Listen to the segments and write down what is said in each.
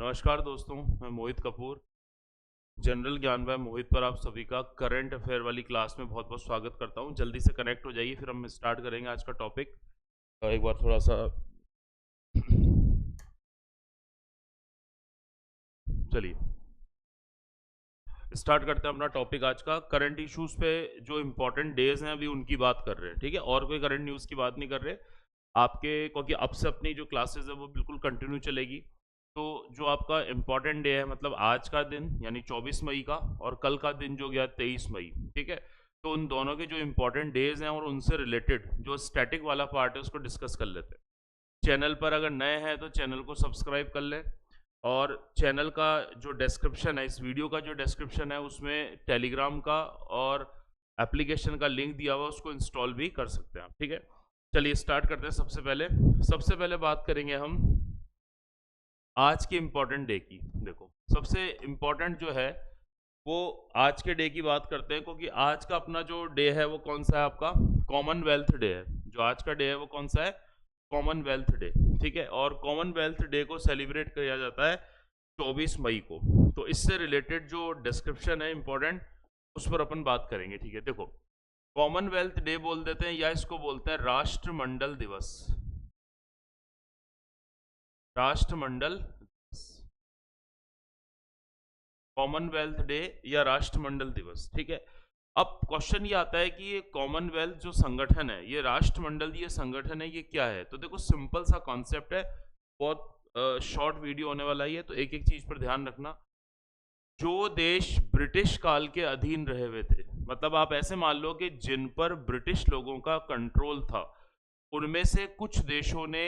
नमस्कार दोस्तों, मैं मोहित कपूर। जनरल ज्ञान बाय मोहित पर आप सभी का करंट अफेयर वाली क्लास में बहुत बहुत स्वागत करता हूं। जल्दी से कनेक्ट हो जाइए, फिर हम स्टार्ट करेंगे आज का टॉपिक। एक बार थोड़ा सा चलिए स्टार्ट करते हैं अपना टॉपिक आज का। करंट इश्यूज पे जो इंपॉर्टेंट डेज हैं अभी उनकी बात कर रहे हैं, ठीक है। और कोई करंट न्यूज़ की बात नहीं कर रहे आपके, क्योंकि अब से अपनी जो क्लासेस है वो बिल्कुल कंटिन्यू चलेगी। तो जो आपका इम्पॉर्टेंट डे है, मतलब आज का दिन यानी 24 मई का, और कल का दिन जो गया 23 मई, ठीक है। तो उन दोनों के जो इम्पोर्टेंट डेज हैं और उनसे रिलेटेड जो स्टैटिक वाला पार्ट है उसको डिस्कस कर लेते हैं। चैनल पर अगर नए हैं तो चैनल को सब्सक्राइब कर लें, और चैनल का जो डिस्क्रिप्शन है, इस वीडियो का जो डिस्क्रिप्शन है उसमें टेलीग्राम का और एप्लीकेशन का लिंक दिया हुआ, उसको इंस्टॉल भी कर सकते हैं आप, ठीक है। चलिए स्टार्ट करते हैं। सबसे पहले बात करेंगे हम आज के इम्पोर्टेंट डे की। देखो, सबसे इम्पोर्टेंट जो है वो आज के डे की बात करते हैं, क्योंकि आज का अपना जो डे है वो कौन सा है, आपका कॉमनवेल्थ डे है। जो आज का डे है वो कौन सा है, कॉमनवेल्थ डे, ठीक है। और कॉमनवेल्थ डे को सेलिब्रेट किया जाता है 24 मई को। तो इससे रिलेटेड जो डिस्क्रिप्शन है इंपॉर्टेंट, उस पर अपन बात करेंगे, ठीक है। देखो, कॉमनवेल्थ डे बोल देते हैं या इसको बोलते हैं राष्ट्रमंडल दिवस। राष्ट्रमंडल, कॉमनवेल्थ डे या राष्ट्रमंडल दिवस, ठीक है। अब क्वेश्चन ये आता है कि ये कॉमनवेल्थ जो संगठन है, ये राष्ट्रमंडल ये संगठन है, ये क्या है। तो देखो, सिंपल सा कॉन्सेप्ट है, बहुत शॉर्ट वीडियो होने वाला ही है, तो एक एक चीज पर ध्यान रखना। जो देश ब्रिटिश काल के अधीन रहे हुए थे, मतलब आप ऐसे मान लो कि जिन पर ब्रिटिश लोगों का कंट्रोल था, उनमें से कुछ देशों ने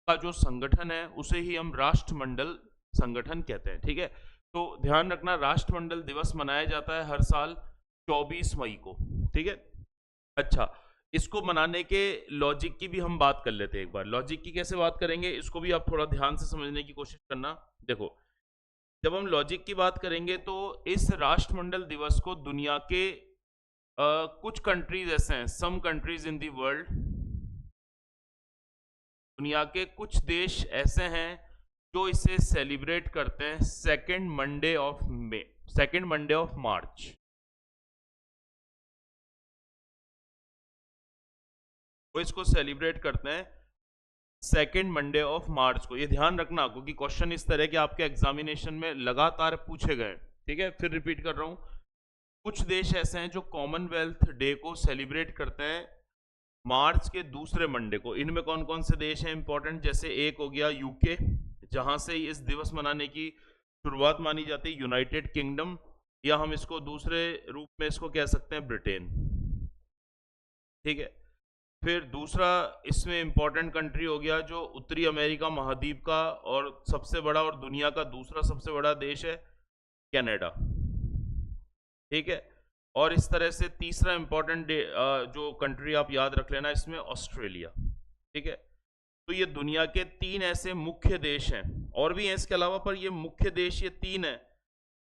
का जो संगठन है उसे ही हम राष्ट्रमंडल संगठन कहते हैं, ठीक है। तो ध्यान रखना, राष्ट्रमंडल दिवस मनाया जाता है हर साल 24 मई को, ठीक है। अच्छा, इसको मनाने के लॉजिक की भी हम बात कर लेते हैं। एक बार लॉजिक की कैसे बात करेंगे, इसको भी आप थोड़ा ध्यान से समझने की कोशिश करना। देखो, जब हम लॉजिक की बात करेंगे तो इस राष्ट्रमंडल दिवस को दुनिया के कुछ कंट्रीज ऐसे हैं, some countries in the world, दुनिया के कुछ देश ऐसे हैं जो इसे सेलिब्रेट करते हैं second Monday of May, second Monday of March. वो इसको सेलिब्रेट करते हैं सेकेंड मंडे ऑफ मार्च को। ये ध्यान रखना, क्योंकि क्वेश्चन इस तरह के आपके एग्जामिनेशन में लगातार पूछे गए, ठीक है। फिर रिपीट कर रहा हूं, कुछ देश ऐसे हैं जो कॉमनवेल्थ डे को सेलिब्रेट करते हैं मार्च के दूसरे मंडे को। इनमें कौन कौन से देश हैं इंपॉर्टेंट, जैसे एक हो गया यूके, जहां से इस दिवस मनाने की शुरुआत मानी जाती है, यूनाइटेड किंगडम, या हम इसको दूसरे रूप में इसको कह सकते हैं ब्रिटेन, ठीक है। फिर दूसरा इसमें इंपॉर्टेंट कंट्री हो गया जो उत्तरी अमेरिका महाद्वीप का और सबसे बड़ा और दुनिया का दूसरा सबसे बड़ा देश है, कनाडा, ठीक है। और इस तरह से तीसरा इंपॉर्टेंट जो कंट्री आप याद रख लेना इसमें, ऑस्ट्रेलिया, ठीक है। तो ये दुनिया के 3 ऐसे मुख्य देश हैं, और भी हैं इसके अलावा, पर ये मुख्य देश ये 3 हैं।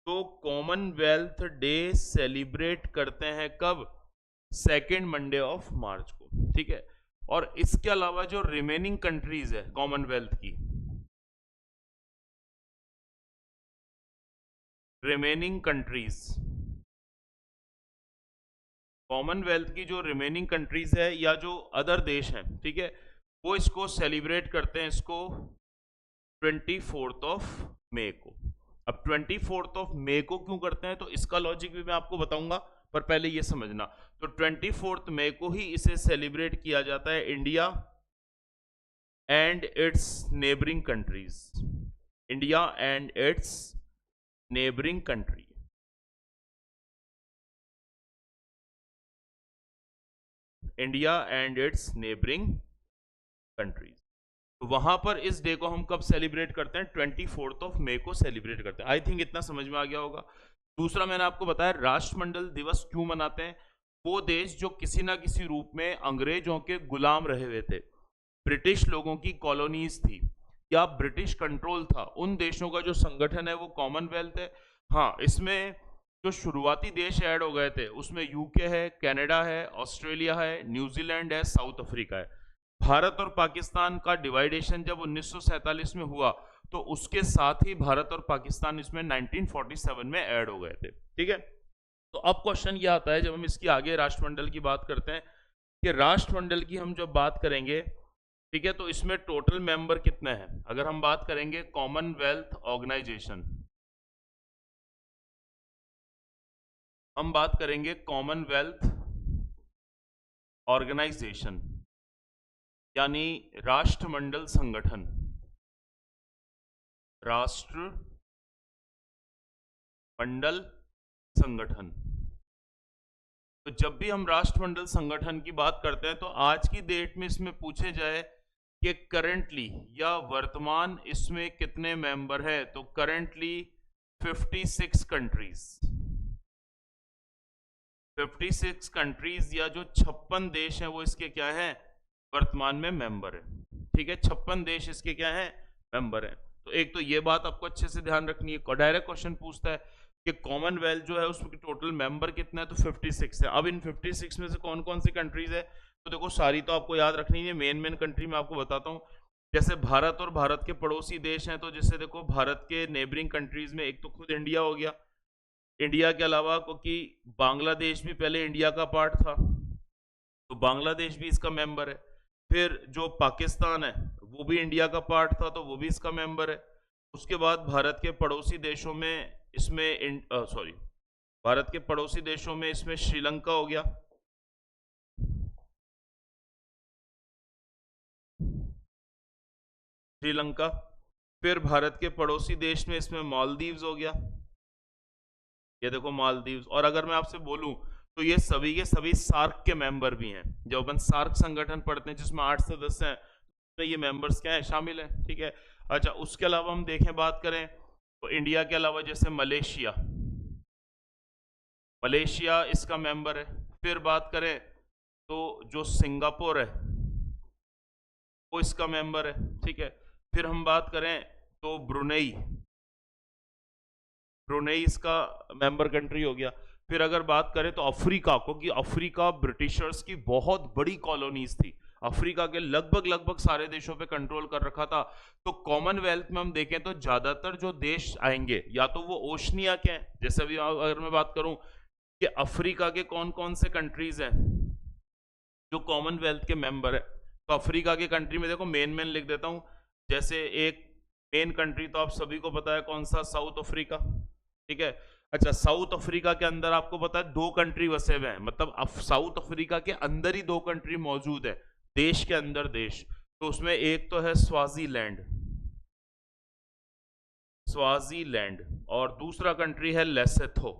तो कॉमनवेल्थ डे सेलिब्रेट करते हैं कब, सेकेंड मंडे ऑफ मार्च को, ठीक है। और इसके अलावा जो रिमेनिंग कंट्रीज है कॉमनवेल्थ की, रिमेनिंग कंट्रीज, कॉमनवेल्थ की जो रिमेनिंग कंट्रीज है या जो अदर देश हैं, ठीक है, वो इसको सेलिब्रेट करते हैं, इसको 24 ऑफ मई को। अब 24 ऑफ मई को क्यों करते हैं, तो इसका लॉजिक भी मैं आपको बताऊंगा, पर पहले ये समझना। तो 24 मई को ही इसे सेलिब्रेट किया जाता है India and it's neighbouring countries, India and it's neighbouring country, India and it's neighbouring countries. तो वहां पर इस डे को हम कब सेलिब्रेट करते हैं, 24 ऑफ मई को सेलिब्रेट करते हैं। आई थिंक इतना समझ में आ गया होगा। दूसरा मैंने आपको बताया राष्ट्रमंडल दिवस क्यों मनाते हैं। वो देश जो किसी ना किसी रूप में अंग्रेजों के गुलाम रहे हुए थे, ब्रिटिश लोगों की कॉलोनीज थी या ब्रिटिश कंट्रोल था, उन देशों का जो संगठन है वो कॉमनवेल्थ है। हाँ, इसमें जो शुरुआती देश ऐड हो गए थे उसमें यूके है, कनाडा है, ऑस्ट्रेलिया है, न्यूजीलैंड है, साउथ अफ्रीका है। भारत और पाकिस्तान का डिवाइडेशन जब 1947 में हुआ तो उसके साथ ही भारत और पाकिस्तान इसमें 1947 में ऐड हो गए थे। ठीक है, तो अब क्वेश्चन ये आता है जब हम इसकी आगे राष्ट्रमंडल की बात करते हैं कि राष्ट्रमंडल की हम जब बात करेंगे, ठीक है, तो इसमें टोटल मेंबर कितने हैं। अगर हम बात करेंगे कॉमनवेल्थ ऑर्गेनाइजेशन, हम बात करेंगे कॉमनवेल्थ ऑर्गेनाइजेशन यानी राष्ट्रमंडल संगठन, राष्ट्रमंडल संगठन। तो जब भी हम राष्ट्रमंडल संगठन की बात करते हैं तो आज की डेट में इसमें पूछे जाए कि करंटली या वर्तमान इसमें कितने मेंबर है, तो करंटली 56 कंट्रीज, 56 कंट्रीज या जो 56 देश हैं वो इसके क्या है, वर्तमान में मेंबर है। ठीक है, 56 देश इसके क्या है, मेंबर है। तो एक तो ये बात आपको अच्छे से ध्यान रखनी है। डायरेक्ट क्वेश्चन पूछता है कि कॉमनवेल्थ जो है उसके टोटल मेंबर कितना है, तो 56 है। अब इन 56 में से कौन कौन सी कंट्रीज है, तो देखो सारी तो आपको याद रखनी है। मेन कंट्री मैं आपको बताता हूँ, जैसे भारत और भारत के पड़ोसी देश हैं, तो जैसे देखो भारत के नेबरिंग कंट्रीज में एक तो खुद इंडिया हो गया, इंडिया के अलावा क्योंकि बांग्लादेश भी पहले इंडिया का पार्ट था तो बांग्लादेश भी इसका मेंबर है। फिर जो पाकिस्तान है वो भी इंडिया का पार्ट था तो वो भी इसका मेंबर है। उसके बाद भारत के पड़ोसी देशों में इसमें भारत के पड़ोसी देशों में इसमें श्रीलंका हो गया, श्रीलंका। फिर भारत के पड़ोसी देश में इसमें मालदीव्स हो गया, ये देखो मालदीव्स। और अगर मैं आपसे बोलूं तो ये सभी के सभी सार्क के मेंबर भी हैं। जब अपन सार्क संगठन पढ़ते हैं जिसमें 8 सदस्य हैं तो ये मेंबर्स क्या है, शामिल हैं। ठीक है, अच्छा उसके अलावा हम देखें बात करें तो इंडिया के अलावा जैसे मलेशिया, मलेशिया इसका मेंबर है। फिर बात करें तो जो सिंगापुर है वो इसका मेंबर है। ठीक है, फिर हम बात करें तो ब्रुनेई, ब्रुनेई इसका मेंबर कंट्री हो गया। फिर अगर बात करें तो अफ्रीका, क्योंकि अफ्रीका ब्रिटिशर्स की बहुत बड़ी कॉलोनीज थी, अफ्रीका के लगभग सारे देशों पे कंट्रोल कर रखा था। तो कॉमनवेल्थ में हम देखें तो ज्यादातर जो देश आएंगे या तो वो ओशनिया के हैं, जैसे अभी अगर मैं बात करूं कि अफ्रीका के कौन कौन से कंट्रीज हैं जो कॉमनवेल्थ के मेंबर है, तो अफ्रीका के कंट्री में देखो मेन लिख देता हूं। जैसे एक मेन कंट्री तो आप सभी को पता है कौन सा, साउथ अफ्रीका। ठीक है, अच्छा साउथ अफ्रीका के अंदर आपको पता है 2 कंट्री बसे हुए हैं, मतलब साउथ अफ्रीका के अंदर ही 2 कंट्री मौजूद है, देश के अंदर देश। तो उसमें एक तो है स्वाजीलैंड, स्वाजीलैंड, और दूसरा कंट्री है लेसेथो,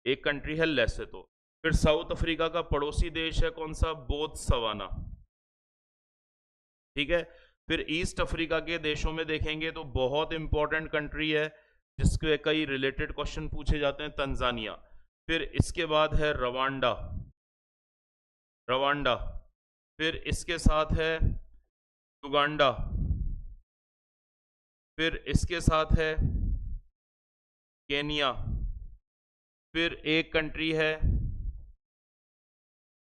एक कंट्री है लेसेथो। फिर साउथ अफ्रीका का पड़ोसी देश है कौन सा, बोत्सवाना। ठीक है, फिर ईस्ट अफ्रीका के देशों में देखेंगे तो बहुत इंपॉर्टेंट कंट्री है जिसके कई रिलेटेड क्वेश्चन पूछे जाते हैं, तंजानिया। फिर इसके बाद है रवांडा, रवांडा। फिर इसके साथ है युगांडा, फिर इसके साथ है केनिया। फिर एक कंट्री है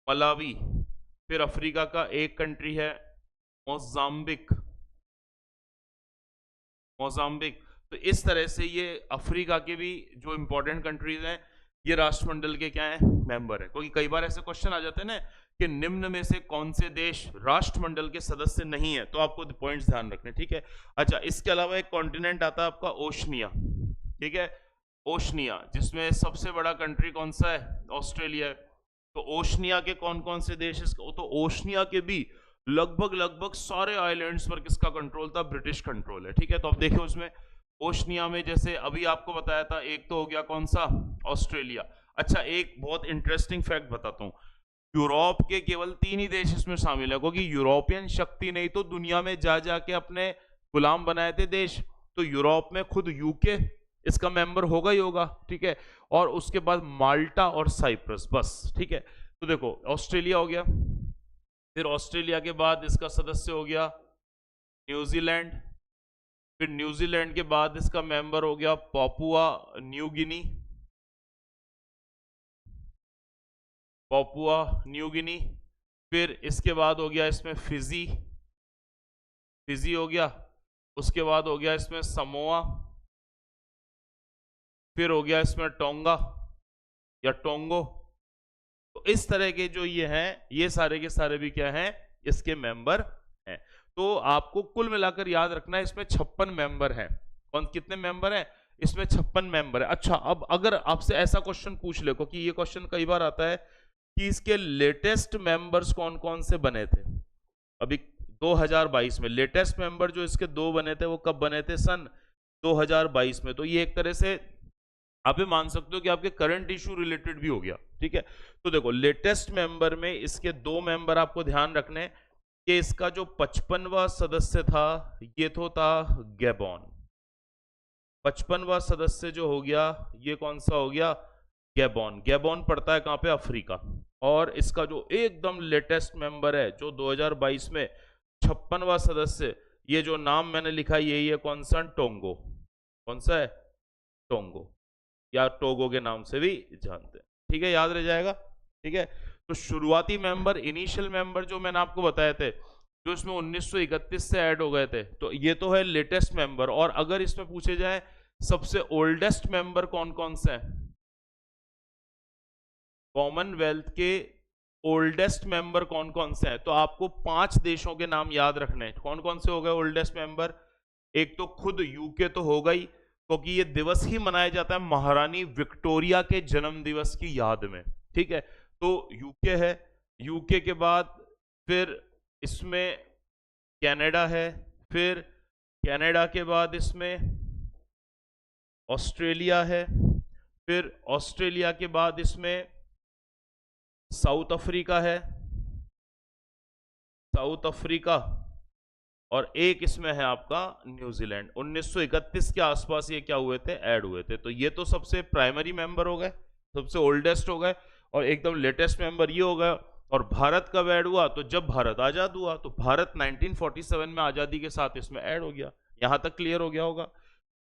मलावी। फिर अफ्रीका का एक कंट्री है मोजाम्बिक, मोजाम्बिक। तो इस तरह से ये अफ्रीका के भी जो इंपॉर्टेंट कंट्रीज हैं ये राष्ट्रमंडल के क्या है, मेंबर है। क्योंकि कई बार ऐसे क्वेश्चन आ जाते हैं ना कि निम्न में से कौन से देश राष्ट्रमंडल के सदस्य नहीं है, तो आपको पॉइंट्स ध्यान रखने। ठीक है, अच्छा इसके अलावा एक कॉन्टिनेंट आता है आपका ओशनिया। ठीक है, ओशनिया जिसमें सबसे बड़ा कंट्री कौन सा है, ऑस्ट्रेलिया है। तो ओशनिया के कौन कौन से देश, तो ओशनिया के भी लगभग सारे आइलैंड्स पर किसका कंट्रोल था, ब्रिटिश कंट्रोल है। ठीक है, तो अब देखिए उसमें ओशनिया में जैसे अभी आपको बताया था, एक तो हो गया कौन सा, ऑस्ट्रेलिया। अच्छा एक बहुत इंटरेस्टिंग फैक्ट बताता हूं, यूरोप के केवल 3 ही देश इसमें शामिल है, क्योंकि यूरोपियन शक्ति नहीं तो दुनिया में जा जाके अपने गुलाम बनाए थे देश, तो यूरोप में खुद यूके इसका मेंबर होगा ही होगा। ठीक है, और उसके बाद माल्टा और साइप्रस, बस। ठीक है, तो देखो ऑस्ट्रेलिया हो गया, फिर ऑस्ट्रेलिया के बाद इसका सदस्य हो गया न्यूजीलैंड, फिर न्यूजीलैंड के बाद इसका मेंबर हो गया Papua New Guinea, Papua New Guinea. फिर इसके बाद हो गया इसमें फिजी, फिजी हो गया। उसके बाद हो गया इसमें समोआ, फिर हो गया इसमें टोंगा या टोंगो। तो इस तरह के जो ये हैं, ये सारे के सारे भी क्या हैं, इसके मेंबर हैं। तो आपको कुल मिलाकर याद रखना है इसमें 56 मेंबर हैं। कौन कितने मेंबर हैं इसमें? 56 मेंबर है। अच्छा, अब अगर आपसे ऐसा क्वेश्चन पूछ ले, क्योंकि ये क्वेश्चन कई बार आता है कि इसके लेटेस्ट मेंबर्स कौन कौन से बने थे अभी 2022 में। लेटेस्ट मेंबर जो इसके 2 बने थे वो कब बने थे? सन 2022 में। तो ये एक तरह से आप ये मान सकते हो कि आपके करंट इशू रिलेटेड भी हो गया। ठीक है, तो देखो लेटेस्ट मेंबर में इसके 2 मेंबर आपको ध्यान रखने कि इसका जो 55वां सदस्य था ये तो था गैबॉन। 55वां सदस्य जो हो गया ये कौन सा हो गया? गैबॉन। गैबॉन पड़ता है कहां पे? अफ्रीका। और इसका जो एकदम लेटेस्ट मेंबर है जो 2022 में 56वां सदस्य, ये जो नाम मैंने लिखा यही है, कौन सा? टोंगो। कौन सा है? टोंगो, या टोगो के नाम से भी जानते हैं। ठीक है, याद रह जाएगा। ठीक है, तो शुरुआती मेंबर, इनिशियल मेंबर जो मैंने आपको बताए थे, जो इसमें 1931 से ऐड हो गए थे, तो ये तो है लेटेस्ट मेंबर। और अगर इसमें पूछे जाए सबसे ओल्डेस्ट मेंबर कौन कौन से हैं, कॉमनवेल्थ के ओल्डेस्ट मेंबर कौन कौन से हैं, तो आपको 5 देशों के नाम याद रखने हैं। कौन कौन से हो गए ओल्डेस्ट मेंबर? एक तो खुद यूके तो होगा ही, क्योंकि ये दिवस ही मनाया जाता है महारानी विक्टोरिया के जन्म दिवस की याद में। ठीक है, तो यूके है। यूके के बाद फिर इसमें कनाडा है, फिर कनाडा के बाद इसमें ऑस्ट्रेलिया है, फिर ऑस्ट्रेलिया के बाद इसमें साउथ अफ्रीका है, साउथ अफ्रीका, और एक इसमें है आपका न्यूजीलैंड। 1931 के आसपास ये क्या हुए थे? ऐड हुए थे। तो ये तो सबसे प्राइमरी मेंबर हो गए, सबसे ओल्डेस्ट हो गए, और एकदम लेटेस्ट मेंबर ये हो गया। और भारत कब ऐड हुआ? तो जब भारत आजाद हुआ, तो भारत 1947 में आजादी के साथ इसमें ऐड हो गया। यहां तक क्लियर हो गया होगा।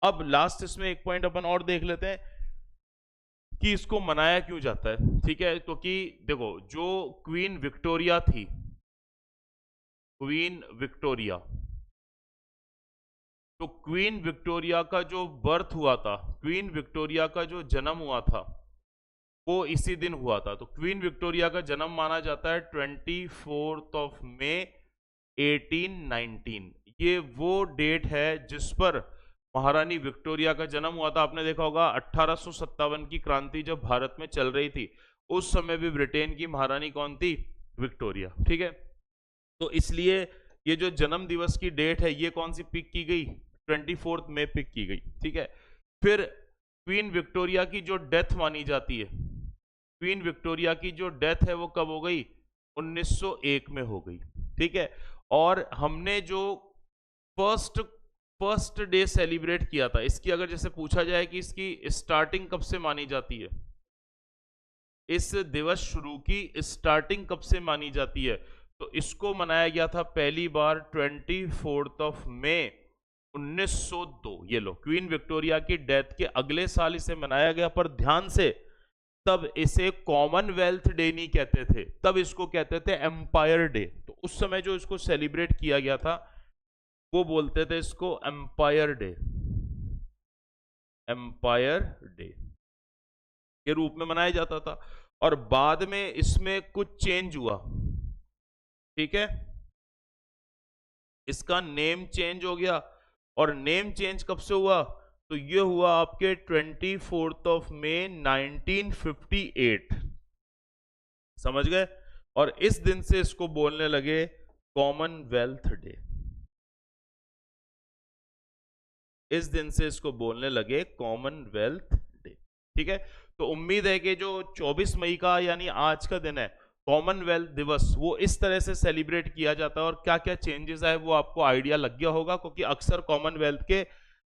अब लास्ट इसमें एक पॉइंट अपन और देख लेते हैं कि इसको मनाया क्यों जाता है। ठीक है, क्योंकि देखो जो क्वीन विक्टोरिया थी, क्वीन विक्टोरिया, तो क्वीन विक्टोरिया का जो बर्थ हुआ था, क्वीन विक्टोरिया का जो जन्म हुआ था वो इसी दिन हुआ था। तो क्वीन विक्टोरिया का जन्म माना जाता है 24 मई 1819। ये वो डेट है जिस पर महारानी विक्टोरिया का जन्म हुआ था। आपने देखा होगा 1857 की क्रांति जब भारत में चल रही थी, उस समय भी ब्रिटेन की महारानी कौन थी? विक्टोरिया। ठीक है, तो इसलिए ये जो जन्म दिवस की डेट है ये कौन सी पिक की गई? 24 मई पिक की गई। ठीक है, फिर क्वीन विक्टोरिया की जो डेथ मानी जाती है, क्वीन विक्टोरिया की जो डेथ है वो कब हो गई? 1901 में हो गई। ठीक है, और हमने जो फर्स्ट डे सेलिब्रेट किया था, इसकी अगर जैसे पूछा जाए कि इसकी स्टार्टिंग कब से मानी जाती है, इस दिवस शुरू की स्टार्टिंग कब से मानी जाती है, तो इसको मनाया गया था पहली बार 24 मई 1902। ये लो, क्वीन विक्टोरिया की डेथ के अगले साल इसे मनाया गया, पर ध्यान से तब इसे कॉमनवेल्थ डे नहीं कहते थे, तब इसको कहते थे एम्पायर डे। तो उस समय जो इसको सेलिब्रेट किया गया था वो बोलते थे इसको एम्पायर डे, एम्पायर डे के रूप में मनाया जाता था। और बाद में इसमें कुछ चेंज हुआ। ठीक है, इसका नेम चेंज हो गया, और नेम चेंज कब से हुआ? तो ये हुआ आपके 24 मई 1958। समझ गए? और इस दिन से इसको बोलने लगे कॉमनवेल्थ डे। इस दिन से इसको बोलने लगे कॉमनवेल्थ डे। ठीक है, तो उम्मीद है कि जो 24 मई का यानी आज का दिन है, कॉमनवेल्थ दिवस, वो इस तरह से सेलिब्रेट किया जाता है। और क्या क्या चेंजेस आए वो आपको आइडिया लग गया होगा, क्योंकि अक्सर कॉमनवेल्थ के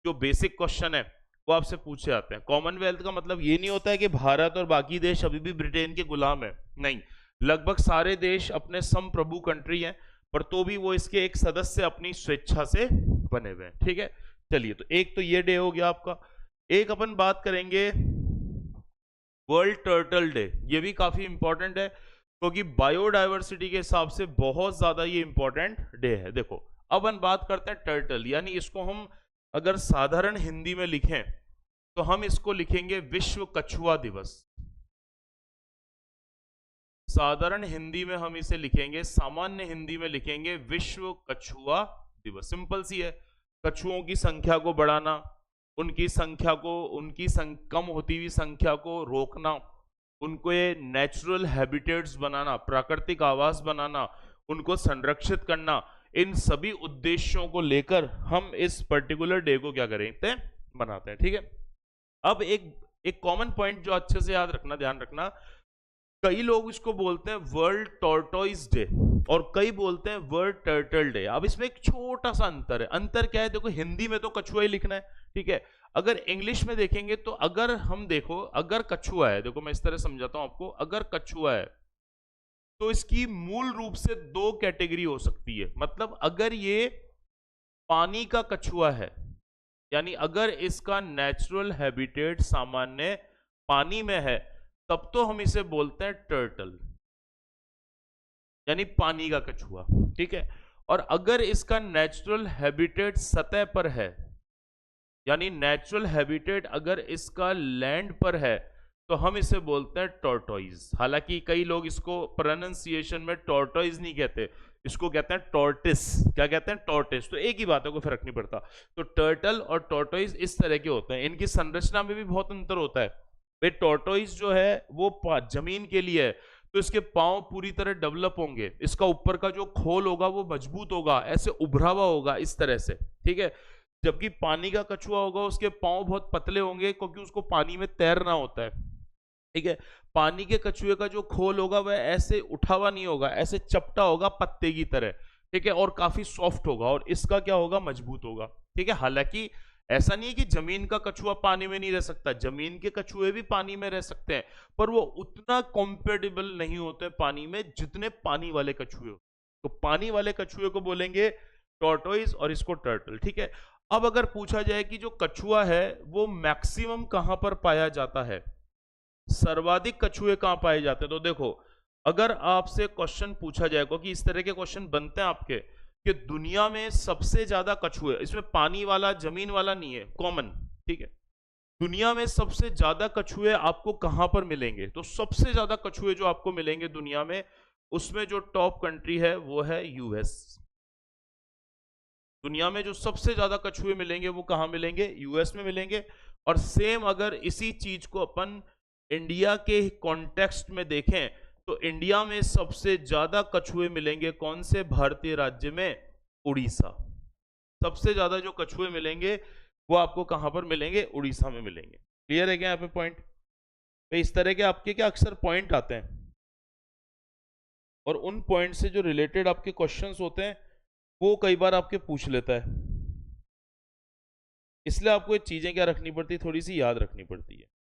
जो बेसिक क्वेश्चन है वो आपसे पूछे जाते हैं। कॉमनवेल्थ का मतलब ये नहीं होता है कि भारत और बाकी देश अभी भी ब्रिटेन के गुलाम है, नहीं, लगभग सारे देश अपने संप्रभु कंट्री हैं, पर तो भी वो इसके एक सदस्य अपनी स्वेच्छा से बने हुए हैं। ठीक है, चलिए, तो एक तो ये डे हो गया आपका। एक अपन बात करेंगे वर्ल्ड टर्टल डे। ये भी काफी इंपॉर्टेंट है, क्योंकि बायोडायवर्सिटी के हिसाब से बहुत ज्यादा ये इंपॉर्टेंट डे है। देखो अब हम बात करते हैं टर्टल, यानी इसको हम अगर साधारण हिंदी में लिखें तो हम इसको लिखेंगे विश्व कछुआ दिवस। साधारण हिंदी में हम इसे लिखेंगे, सामान्य हिंदी में लिखेंगे विश्व कछुआ दिवस। सिंपल सी है, कछुओं की संख्या को बढ़ाना, उनकी संख्या को, कम होती हुई संख्या को रोकना, उनको ये नेचुरल हैबिटेट्स बनाना, प्राकृतिक आवास बनाना, उनको संरक्षित करना, इन सभी उद्देश्यों को लेकर हम इस पर्टिकुलर डे को क्या करेंगे, मनाते हैं। ठीक है, अब एक कॉमन पॉइंट जो अच्छे से याद रखना, ध्यान रखना, कई लोग इसको बोलते हैं वर्ल्ड टॉर्टोइज डे और कई बोलते हैं वर्ल्ड टर्टल डे। अब इसमें एक छोटा सा अंतर है। अंतर क्या है, देखो हिंदी में तो कछुआ ही लिखना है, ठीक है। अगर इंग्लिश में देखेंगे तो अगर हम देखो, अगर कछुआ है, देखो मैं इस तरह समझाता हूं आपको, अगर कछुआ है तो इसकी मूल रूप से दो कैटेगरी हो सकती है। मतलब अगर ये पानी का कछुआ है, यानी अगर इसका नेचुरल हैबिटेट सामान्य पानी में है, तब तो हम इसे बोलते हैं टर्टल, यानी पानी का कछुआ, ठीक है। और अगर इसका नेचुरल हैबिटेट सतह पर है, यानी नेचुरल हैबिटेट अगर इसका लैंड पर है, तो हम इसे बोलते हैं टॉर्टोइज। हालांकि कई लोग इसको प्रोनाउंसिएशन में टॉर्टोइज नहीं कहते, इसको कहते हैं टॉर्टिस। क्या कहते हैं, टॉर्टिस। तो एक ही बात है, कोई फर्क नहीं पड़ता। तो टर्टल और टॉर्टोइज इस तरह के होते हैं, इनकी संरचना में भी बहुत अंतर होता है। भाई टॉर्टोइज जो है वो जमीन के लिए है, तो इसके पांव पूरी तरह डेवलप होंगे, इसका ऊपर का जो खोल होगा वो मजबूत होगा, ऐसे उभरा हुआ होगा इस तरह से, ठीक है। जबकि पानी का कछुआ होगा, उसके पांव बहुत पतले होंगे क्योंकि उसको पानी में तैरना होता है, ठीक है। पानी के कछुए का जो खोल होगा वह ऐसे उठा हुआ नहीं होगा, ऐसे चपटा होगा पत्ते की तरह, ठीक है, और काफी सॉफ्ट होगा, और इसका क्या होगा, मजबूत होगा, ठीक है। हालांकि ऐसा नहीं है कि जमीन का कछुआ पानी में नहीं रह सकता, जमीन के कछुए भी पानी में रह सकते हैं, पर वो उतना कंपेटेबल नहीं होते पानी में जितने पानी वाले कछुए हो। तो पानी वाले कछुए को बोलेंगे टॉर्टोइज और इसको टर्टल, ठीक है। अब अगर पूछा जाए कि जो कछुआ है वो मैक्सिमम कहां पर पाया जाता है, सर्वाधिक कछुए कहां पाए जाते हैं, तो देखो अगर आपसे क्वेश्चन पूछा जाएगा कि इस तरह के क्वेश्चन बनते हैं आपके कि दुनिया में सबसे ज्यादा कछुए, इसमें पानी वाला जमीन वाला नहीं है, कॉमन, ठीक है, दुनिया में सबसे ज्यादा कछुए आपको कहां पर मिलेंगे, तो सबसे ज्यादा कछुए जो आपको मिलेंगे दुनिया में, उसमें जो टॉप कंट्री है वो है यूएस। दुनिया में जो सबसे ज्यादा कछुए मिलेंगे वो कहां मिलेंगे, यूएस में मिलेंगे। और सेम अगर इसी चीज को अपन इंडिया के कॉन्टेक्स्ट में देखें तो इंडिया में सबसे ज्यादा कछुए मिलेंगे कौन से भारतीय राज्य में, उड़ीसा। सबसे ज्यादा जो कछुए मिलेंगे वो आपको कहां पर मिलेंगे, उड़ीसा में मिलेंगे। क्लियर है क्या यहाँ पे पॉइंट। तो इस तरह के आपके क्या अक्सर पॉइंट आते हैं, और उन पॉइंट से जो रिलेटेड आपके क्वेश्चंस होते हैं वो कई बार आपके पूछ लेता है, इसलिए आपको ये चीजें क्या रखनी पड़ती है, थोड़ी सी याद रखनी पड़ती है।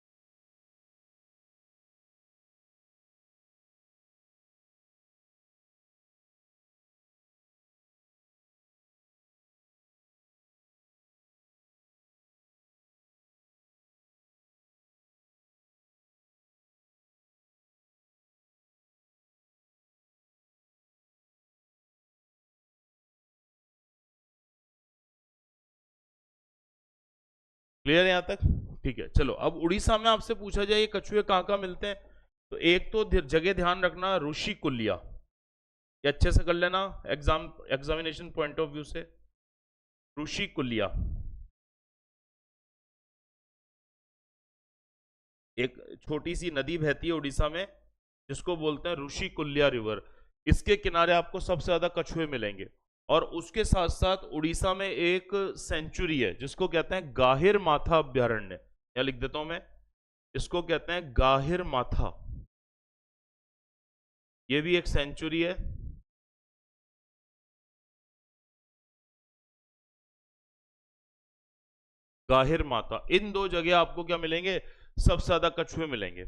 क्लियर है यहां तक, ठीक है। चलो अब उड़ीसा में आपसे पूछा जाए ये कछुए कहां कहां मिलते हैं, तो एक तो जगह ध्यान रखना, ऋषि कुल्या, ये अच्छे से कर लेना एग्जामिनेशन पॉइंट ऑफ व्यू से। ऋषि कुल्या एक छोटी सी नदी बहती है उड़ीसा में जिसको बोलते हैं ऋषि कुल्या रिवर, इसके किनारे आपको सबसे ज्यादा कछुए मिलेंगे। और उसके साथ साथ उड़ीसा में एक सेंचुरी है जिसको कहते हैं गाहिर माथा अभ्यारण्य, या लिख देता हूं मैं, इसको कहते हैं गाहिर माथा, ये भी एक सेंचुरी है। गाहिर माता, इन दो जगह आपको क्या मिलेंगे, सबसे ज्यादा कछुए मिलेंगे,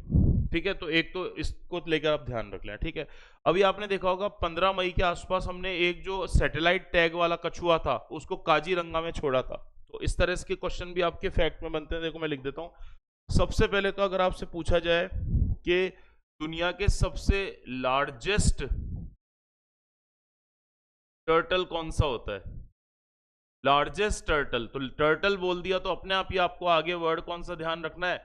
ठीक है। तो एक तो इसको लेकर आप ध्यान रख लें, ठीक है। अभी आपने देखा होगा 15 मई के आसपास हमने एक जो सैटेलाइट टैग वाला कछुआ था उसको काजीरंगा में छोड़ा था। तो इस तरह के क्वेश्चन भी आपके फैक्ट में बनते हैं। देखो मैं लिख देता हूं। सबसे पहले तो अगर आपसे पूछा जाए कि दुनिया के सबसे लार्जेस्ट टर्टल कौन सा होता है, लार्जेस्ट टर्टल, तो टर्टल बोल दिया तो अपने आप ही आपको आगे वर्ड कौन सा ध्यान रखना है,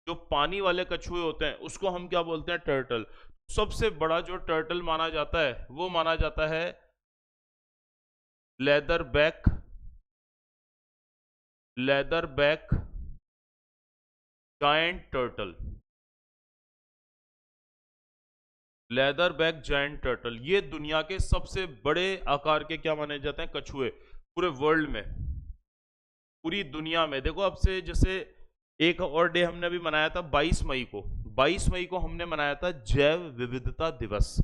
जो पानी वाले कछुए होते हैं उसको हम क्या बोलते हैं, टर्टल। सबसे बड़ा जो टर्टल माना जाता है वो माना जाता है leather back, leather back giant turtle, leather back giant turtle. ये दुनिया के सबसे बड़े आकार के क्या माने जाते हैं, कछुए, पूरे वर्ल्ड में, पूरी दुनिया में। देखो अब से जैसे एक और डे हमने अभी मनाया था 22 मई को, 22 मई को हमने मनाया था जैव विविधता दिवस,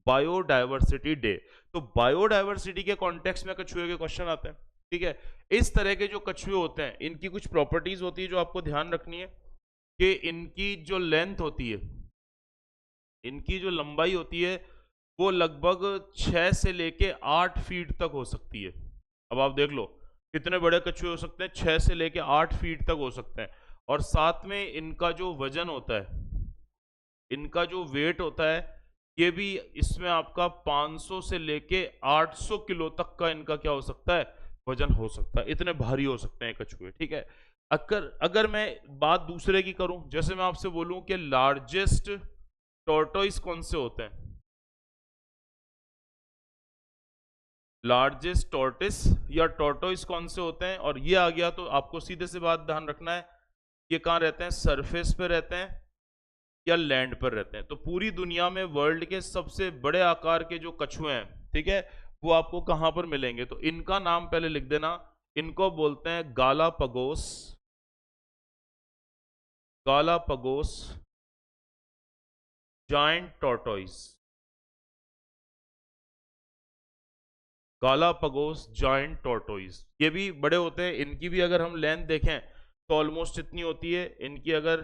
बायोडायवर्सिटी डे। तो बायोडायवर्सिटी के कॉन्टेक्स्ट में कछुए के क्वेश्चन आते हैं, ठीक है। इस तरह के जो कछुए होते हैं इनकी कुछ प्रॉपर्टीज होती है जो आपको ध्यान रखनी है, कि इनकी जो लेंथ होती है, इनकी जो लंबाई होती है वो लगभग 6 से लेके 8 फीट तक हो सकती है। अब आप देख लो कितने बड़े कछुए हो सकते हैं, 6 से लेके 8 फीट तक हो सकते हैं। और साथ में इनका जो वजन होता है, इनका जो वेट होता है, ये भी इसमें आपका 500 से लेके 800 किलो तक का इनका क्या हो सकता है, वजन हो सकता है। इतने भारी हो सकते हैं कछुए, ठीक है। अगर अगर मैं बात दूसरे की करूं, जैसे मैं आपसे बोलूं कि लार्जेस्ट टॉर्टोइस कौन से होते हैं, लार्जेस्ट टॉर्टिस या टॉर्टोइस कौन से होते हैं, और ये आ गया तो आपको सीधे से बात ध्यान रखना है, ये कहाँ रहते हैं, सरफेस पे रहते हैं या लैंड पर रहते हैं। तो पूरी दुनिया में वर्ल्ड के सबसे बड़े आकार के जो कछुए हैं, ठीक है, वो आपको कहां पर मिलेंगे, तो इनका नाम पहले लिख देना। इनको बोलते हैं गालापगोस, गालापगोस जायंट टॉर्टोइस, गालापगोस जायंट टॉर्टोइस। ये भी बड़े होते हैं, इनकी भी अगर हम लेंथ देखें तो ऑलमोस्ट इतनी होती है। इनकी अगर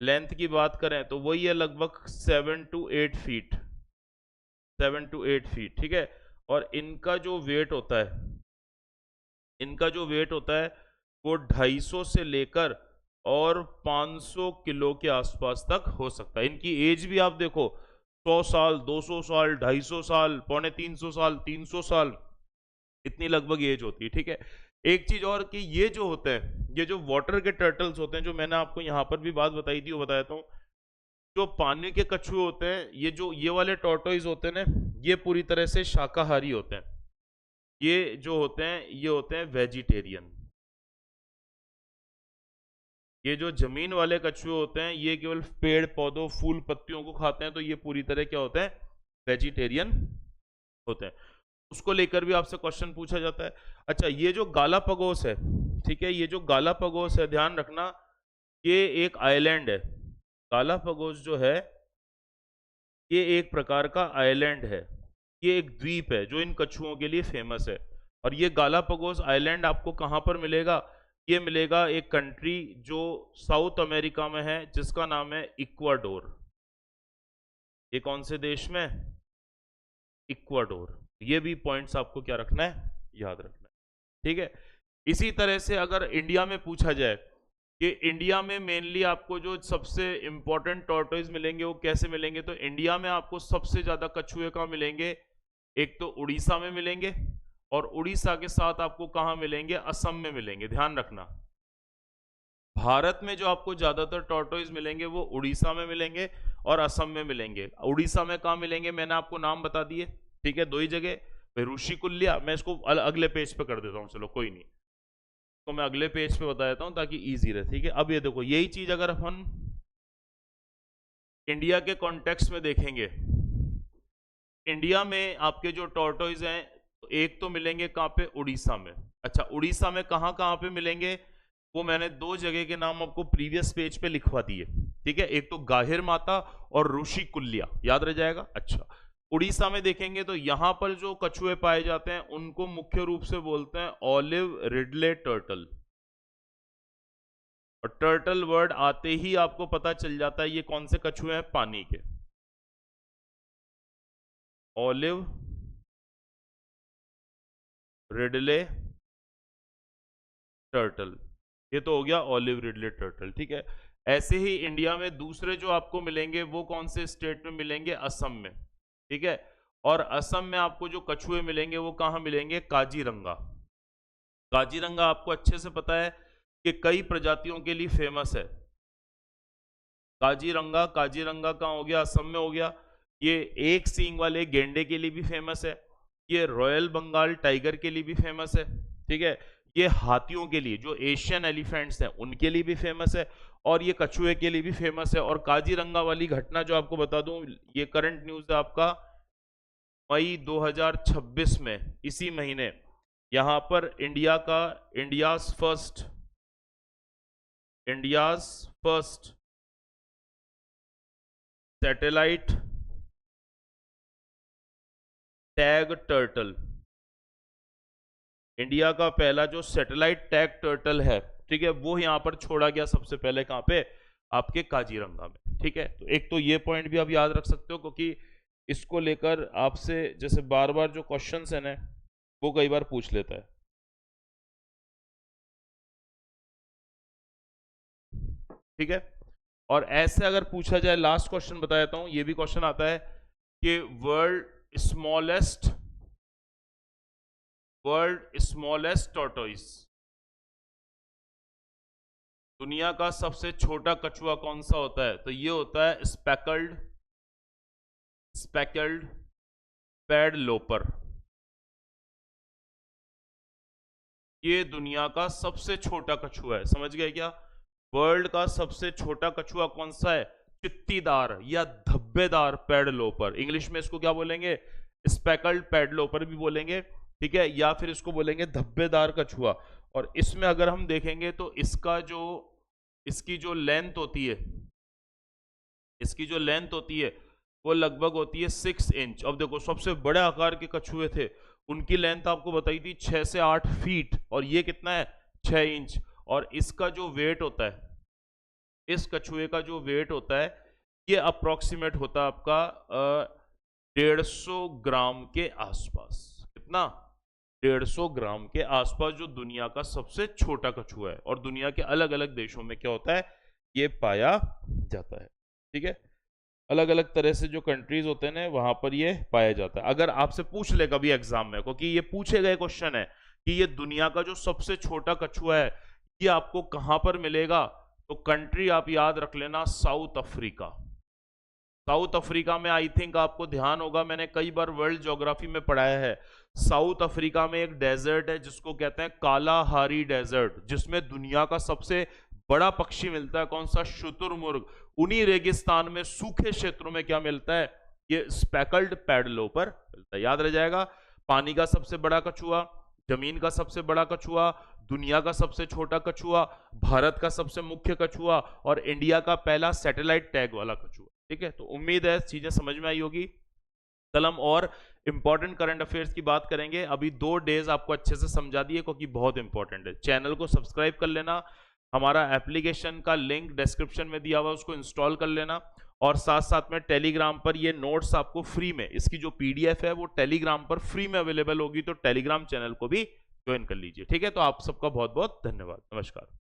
लेंथ की बात करें तो वही है लगभग 7 टू 8 फीट, 7 टू 8 फीट, ठीक है। और इनका जो वेट होता है, इनका जो वेट होता है वो 250 से लेकर और 500 किलो के आसपास तक हो सकता है। इनकी एज भी आप देखो, 100 साल, 200 साल, 250 साल, पौने 300 साल, 300 साल, इतनी लगभग एज होती है, ठीक है। एक चीज और कि ये जो होते हैं, ये जो वाटर के टर्टल्स होते हैं, जो मैंने आपको यहाँ पर भी बात बताई थी वो बताता हूँ, जो पानी के कछुए होते हैं, ये जो ये वाले टॉर्टोइज होते हैं ना, ये पूरी तरह से शाकाहारी होते हैं। ये जो होते हैं ये होते हैं वेजिटेरियन। ये जो जमीन वाले कछुए होते हैं ये केवल पेड़ पौधों फूल पत्तियों को खाते हैं, तो ये पूरी तरह क्या होते हैं, वेजिटेरियन होते हैं। उसको लेकर भी आपसे क्वेश्चन पूछा जाता है। अच्छा, ये जो गालापगोस है, ठीक है, ये जो गालापगोस है, ध्यान रखना, ये एक आइलैंड है। गालापगोस जो है ये एक प्रकार का आइलैंड है, ये एक द्वीप है जो इन कछुओं के लिए फेमस है। और ये गालापगोस आइलैंड आपको कहाँ पर मिलेगा, ये मिलेगा एक कंट्री जो साउथ अमेरिका में है, जिसका नाम है इक्वाडोर। ये कौन से देश में, इक्वाडोर। ये भी पॉइंट्स आपको क्या रखना है, याद रखना है, ठीक है। इसी तरह से अगर इंडिया में पूछा जाए कि इंडिया में मेनली आपको जो सबसे इंपॉर्टेंट टॉर्टोइज मिलेंगे वो कैसे मिलेंगे, तो इंडिया में आपको सबसे ज्यादा कछुए कहाँ मिलेंगे, एक तो उड़ीसा में मिलेंगे, और उड़ीसा के साथ आपको कहाँ मिलेंगे, असम में मिलेंगे। ध्यान रखना, भारत में जो आपको ज्यादातर टॉर्टोइज मिलेंगे वो उड़ीसा में मिलेंगे और असम में मिलेंगे। उड़ीसा में कहाँ मिलेंगे, मैंने आपको नाम बता दिए, ठीक है, दो ही जगह, ऋषिकुल्या। मैं इसको अगले पेज पे कर देता हूँ, चलो कोई नहीं, तो मैं अगले पेज पे बता देता हूँ ताकि इजी रहे, ठीक है। अब ये देखो, यही चीज अगर अपन इंडिया के कॉन्टेक्स्ट में देखेंगे, इंडिया में आपके जो टॉर्टोइज हैं एक तो मिलेंगे कहाँ पे, उड़ीसा में। अच्छा, उड़ीसा में कहाँ कहाँ पे मिलेंगे, वो मैंने दो जगह के नाम आपको प्रीवियस पेज पे लिखवा दिए, ठीक है। एक तो गाहिर माता और ऋषिकुल्या, याद रह जाएगा। अच्छा, उड़ीसा में देखेंगे तो यहां पर जो कछुए पाए जाते हैं उनको मुख्य रूप से बोलते हैं ऑलिव रिडले टर्टल। और टर्टल वर्ड आते ही आपको पता चल जाता है ये कौन से कछुए हैं, पानी के। ऑलिव रिडले टर्टल, ये तो हो गया ऑलिव रिडले टर्टल, ठीक है। ऐसे ही इंडिया में दूसरे जो आपको मिलेंगे वो कौन से स्टेट में मिलेंगे, असम में, ठीक है। और असम में आपको जो कछुए मिलेंगे वो कहाँ मिलेंगे, काजीरंगा। काजीरंगा आपको अच्छे से पता है कि कई प्रजातियों के लिए फेमस है। काजीरंगा, काजीरंगा कहाँ हो गया? असम में हो गया। ये एक सींग वाले गेंडे के लिए भी फेमस है। ये रॉयल बंगाल टाइगर के लिए भी फेमस है। ठीक है, ये हाथियों के लिए, जो एशियन एलिफेंट्स हैं उनके लिए भी फेमस है, और ये कछुए के लिए भी फेमस है। और काजीरंगा वाली घटना जो आपको बता दूं, ये करंट न्यूज है आपका, मई 2026 में, इसी महीने, यहां पर India's first satellite tag turtle, India का पहला जो सैटेलाइट टैग टर्टल है, ठीक है, वो यहां पर छोड़ा गया सबसे पहले। कहां पे? आपके काजीरंगा में। ठीक है, तो एक तो ये पॉइंट भी आप याद रख सकते हो, क्योंकि इसको लेकर आपसे जैसे बार बार जो क्वेश्चंस है ना, वो कई बार पूछ लेता है। ठीक है, और ऐसे अगर पूछा जाए, लास्ट क्वेश्चन बता देता हूं, ये भी क्वेश्चन आता है कि वर्ल्ड स्मॉलेस्ट टॉर्टोइस, दुनिया का सबसे छोटा कछुआ कौन सा होता है? तो ये होता है स्पेकल्ड पैड लोपर। ये दुनिया का सबसे छोटा कछुआ है, समझ गए क्या? वर्ल्ड का सबसे छोटा कछुआ कौन सा है? चित्तीदार या धब्बेदार पैड लोपर। इंग्लिश में इसको क्या बोलेंगे? स्पेकल्ड पैड लोपर भी बोलेंगे, ठीक है, या फिर इसको बोलेंगे धब्बेदार कछुआ। और इसमें अगर हम देखेंगे तो इसकी जो लेंथ होती है, वो लगभग होती है 6 इंच। अब देखो, सबसे बड़े आकार के कछुए थे, उनकी लेंथ आपको बताई थी 6 से 8 फीट, और ये कितना है? 6 इंच। और इसका जो वेट होता है, इस कछुए का जो वेट होता है, ये अप्रोक्सीमेट होता है आपका 150 ग्राम के आसपास। कितना? 150 ग्राम के आसपास, जो दुनिया का सबसे छोटा कछुआ है। और दुनिया के अलग अलग देशों में क्या होता है? ये पाया जाता है। ठीक है, अलग अलग तरह से जो कंट्रीज होते हैं ना, वहां पर ये पाया जाता है। अगर आपसे पूछ ले कभी एग्जाम में, क्योंकि ये पूछे गए क्वेश्चन है कि ये दुनिया का जो सबसे छोटा कछुआ है, ये आपको कहां पर मिलेगा, तो कंट्री आप याद रख लेना, साउथ अफ्रीका। साउथ अफ्रीका में, आई थिंक आपको ध्यान होगा, मैंने कई बार वर्ल्ड ज्योग्राफी में पढ़ाया है, साउथ अफ्रीका में एक डेजर्ट है जिसको कहते हैं कालाहारी डेजर्ट, जिसमें दुनिया का सबसे बड़ा पक्षी मिलता है। कौन सा? शुतुरमुर्ग। उन्हीं रेगिस्तान में, सूखे क्षेत्रों में क्या मिलता है? ये स्पेकल्ड पैड लोपर मिलता है। याद रह जाएगा, पानी का सबसे बड़ा कछुआ, जमीन का सबसे बड़ा कछुआ, दुनिया का सबसे छोटा कछुआ, भारत का सबसे मुख्य कछुआ, और इंडिया का पहला सैटेलाइट टैग वाला कछुआ। ठीक है, तो उम्मीद है चीजें समझ में आई होगी। कल हम और इंपॉर्टेंट करंट अफेयर्स की बात करेंगे। अभी 2 डेज आपको अच्छे से समझा दिए, क्योंकि बहुत इंपॉर्टेंट है। चैनल को सब्सक्राइब कर लेना, हमारा एप्लीकेशन का लिंक डिस्क्रिप्शन में दिया हुआ है, उसको इंस्टॉल कर लेना, और साथ साथ में टेलीग्राम पर ये नोट्स आपको फ्री में, इसकी जो पीडीएफ है वो टेलीग्राम पर फ्री में अवेलेबल होगी, तो टेलीग्राम चैनल को भी ज्वाइन कर लीजिए। ठीक है, तो आप सबका बहुत बहुत धन्यवाद। नमस्कार।